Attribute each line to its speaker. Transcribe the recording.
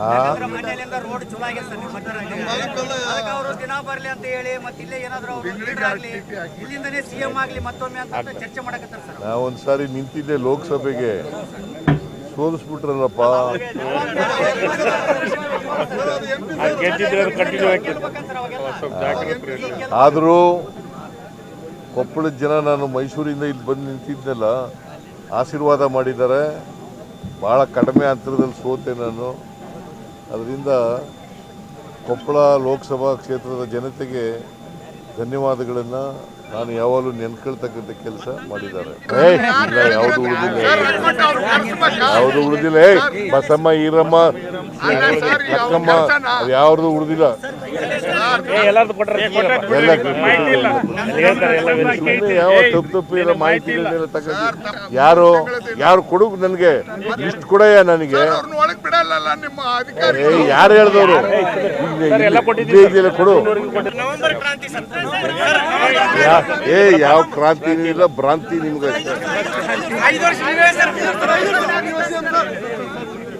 Speaker 1: ಮಂಡ್ಯದಿಂದ ರೋಡ್ ಚಲೋ ಆಗಿದೆ ಸರ್ ನಿಮ್ಮ ಅದಕ್ಕೆ ಅವರು ದಿನ ಬರಲಿ ಅಂತ ಹೇಳಿ ಮತ್ತೆ ಇಲ್ಲೇ ಏನಾದ್ರು ಅವರು ಲೀಡರ್ ಆಗಲಿ ಇಲ್ಲಿಂದನೇ ಸಿಎಂ ಆಗಲಿ ಮತ್ತೊಮ್ಮೆ ಅಂತ ಚರ್ಚೆ ಮಾಡಕತ್ತಾರೆ ಸರ್.
Speaker 2: ನಾವು ಒಂದ್ಸಾರಿ ನಿಂತಿದ್ದೆ ಲೋಕಸಭೆಗೆ, ಸೋಲಿಸ್ಬಿಟ್ರಲ್ಲಪ್ಪ. ಆದರೂ ಕೊಪ್ಪಳದ ಜನ ನಾನು ಮೈಸೂರಿಂದ ಇಲ್ಲಿ ಬಂದು ನಿಂತಿದ್ದೆಲ್ಲ ಆಶೀರ್ವಾದ ಮಾಡಿದ್ದಾರೆ. ಭಾಳ ಕಡಿಮೆ ಅಂತರದಲ್ಲಿ ಸೋತೆ ನಾನು. ಅದರಿಂದ ಕೊಪ್ಪಳ ಲೋಕಸಭಾ ಕ್ಷೇತ್ರದ ಜನತೆಗೆ ಧನ್ಯವಾದಗಳನ್ನು ನಾನು ಯಾವಾಗಲೂ ನೆನ್ಕೊಳ್ತಕ್ಕಂಥ ಕೆಲಸ ಮಾಡಿದ್ದಾರೆ. ಇಲ್ಲ, ಯಾವುದು ಉಳಿದಿಲ್ಲ. ಬಸಮ್ಮ, ಈರಮ್ಮ, ಅಕ್ಕಮ್ಮ, ಅದು ಯಾವ್ದು ಉಳಿದಿಲ್ಲ. ಯಾವ ತಪ್ಪು ಇರೋ ಮಾಹಿತಿ ಯಾರು ಕೊಡು ನನಗೆ ಲಿಸ್ಟ್ ಕೊಡಯ್ಯ ನನಗೆ. ಯಾರು ಹೇಳ್ದವ್ರು ಕೊಡು. ಯಾವ ಕ್ರಾಂತಿ ಇಲ್ಲ, ಭ್ರಾಂತಿ ನಿಮ್ಗೆ.